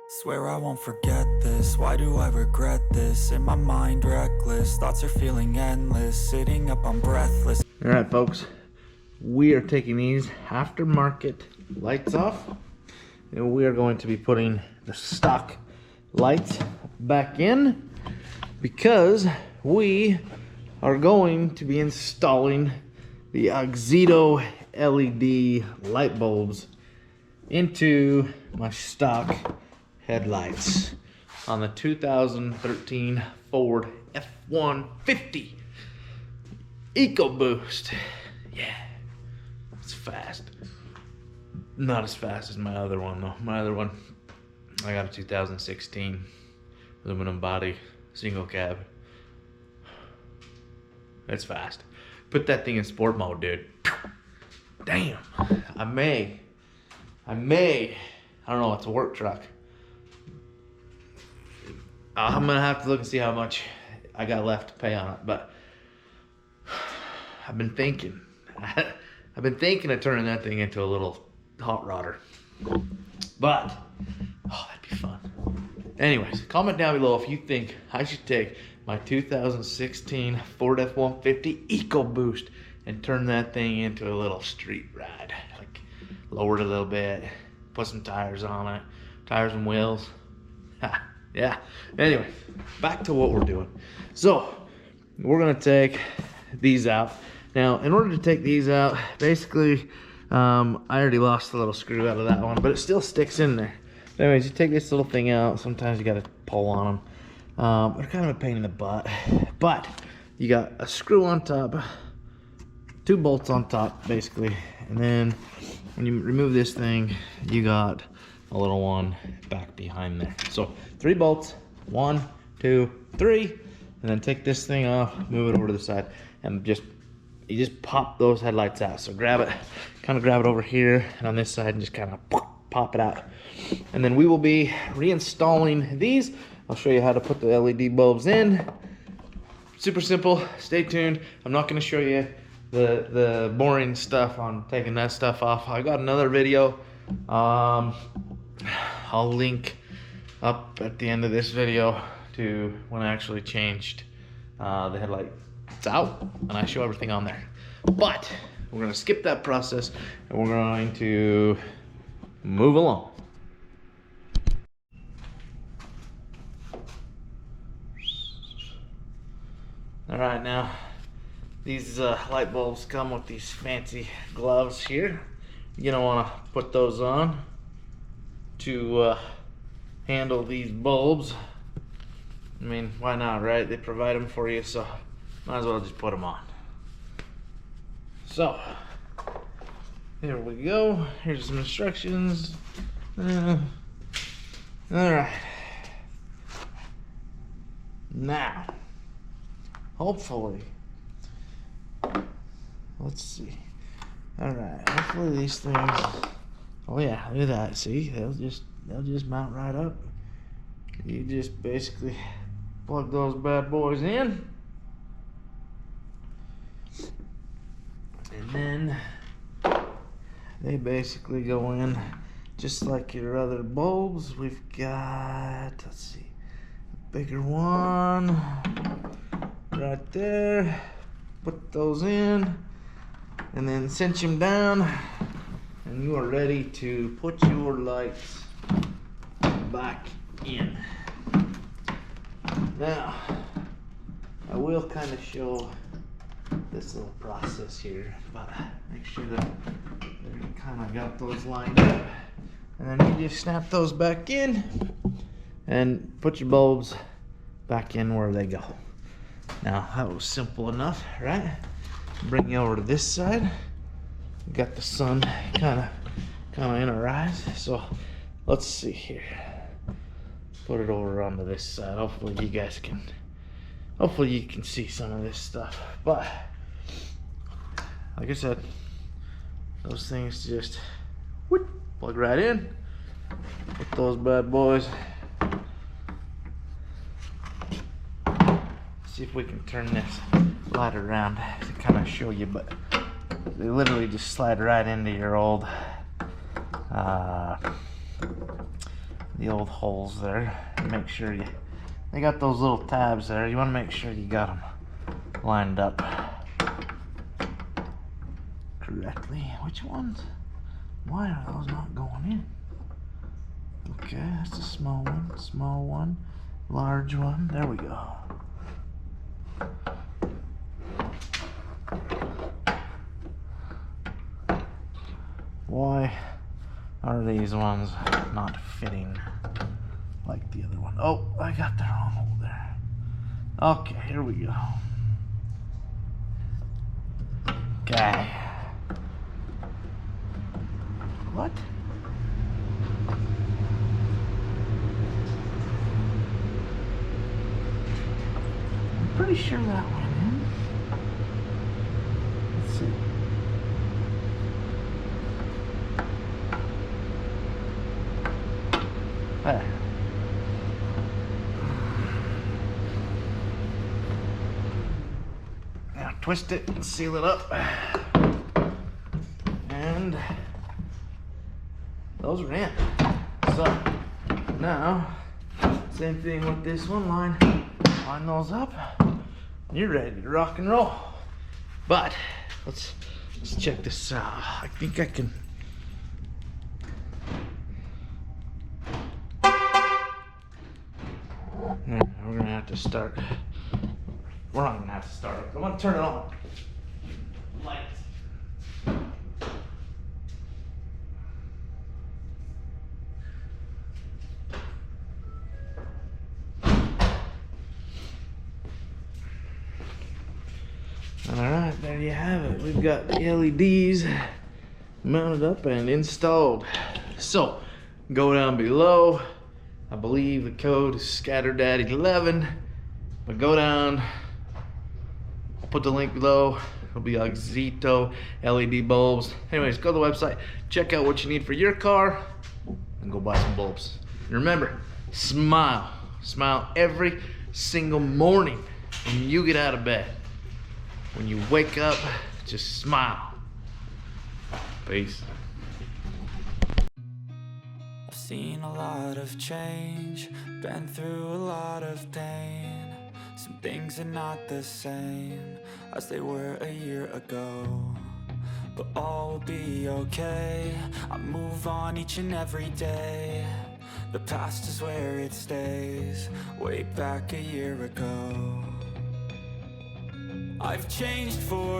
Swear I won't forget this, why do I regret this? In my mind reckless, thoughts are feeling endless. Sitting up, I'm breathless. Alright folks, we are taking these aftermarket lights off, and we are going to be putting the stock lights back in because we are going to be installing the Auxito LED light bulbs into my stock headlights on the 2013 Ford F150 EcoBoost. Yeah, it's fast. Not as fast as my other one though. My other one, I got a 2016 aluminum body, single cab. It's fast. Put that thing in sport mode, dude. Damn. I don't know, it's a work truck. I'm gonna have to look and see how much I got left to pay on it, but I've been thinking of turning that thing into a little hot rodder. But, oh, that'd be fun. Anyways, comment down below if you think I should take my 2016 Ford F-150 EcoBoost and turn that thing into a little street ride. Like, lower it a little bit, put some tires on it, tires and wheels. Yeah, anyway, back to what we're doing. So, we're gonna take these out. Now, in order to take these out, basically, I already lost a little screw out of that one, but it still sticks in there. But anyways, you take this little thing out, sometimes you gotta pull on them. They're kind of a pain in the butt, but you got a screw on top, 2 bolts on top, basically, and then when you remove this thing, you got a little one back behind there. So 3 bolts, 1, 2, 3, and then take this thing off, move it over to the side, and you just pop those headlights out. So grab it, kind of grab it over here and on this side and just kind of pop it out. And then we will be reinstalling these. I'll show you how to put the LED bulbs in. Super simple, stay tuned. I'm not gonna show you the boring stuff on taking that stuff off. I got another video. I'll link up at the end of this video to when I actually changed the headlights out, and I show everything on there. But we're gonna skip that process and we're going to move along. All right, now these light bulbs come with these fancy gloves here. You're gonna wanna put those on to handle these bulbs. I mean, why not, right? They provide them for you, so might as well just put them on. So, here we go. Here's some instructions. All right. Now, hopefully, let's see. All right, hopefully these things. Oh yeah, look at that. See, they'll just mount right up. You just basically plug those bad boys in, and then they basically go in just like your other bulbs. We've got, let's see, a bigger one right there. Put those in, and then cinch them down, and you are ready to put your lights back in. Now, I will kind of show this little process here, but make sure that you kind of got those lined up, and then you just snap those back in and put your bulbs back in where they go. Now, that was simple enough, right? Bring you over to this side. Got the sun kind of in our eyes, so let's see here. Put it over onto this side. Hopefully you can see some of this stuff. But like I said, those things just whoop, plug right in. Put those bad boys. See if we can turn this light around to kind of show you, but they literally just slide right into your old the the old holes there. Make sure they got those little tabs there. You want to make sure you got them lined up correctly. Which ones? Why are those not going in? Okay, that's a small one, large one. There we go. Why are these ones not fitting like the other one? Oh, I got the wrong hole there. Okay, here we go. Okay. What? I'm pretty sure that went in. Let's see. There. Now twist it and seal it up. And those are in. So now, same thing with this one. Line those up. You're ready to rock and roll. But let's check this out. I think I can. We're gonna have to start. We're not gonna have to start it. I'm gonna turn it on. Lights. Alright, there you have it. We've got the LEDs mounted up and installed. So, go down below. I believe the code is ScatterDad11. But go down. I'll put the link below. It'll be Auxito LED bulbs. Anyways, go to the website. Check out what you need for your car. And go buy some bulbs. And remember, smile. Smile every single morning when you get out of bed. When you wake up, just smile. Peace. I've seen a lot of change, been through a lot of pain. Some things are not the same as they were a year ago, but all will be okay. I move on each and every day. The past is where it stays, way back a year ago. I've changed for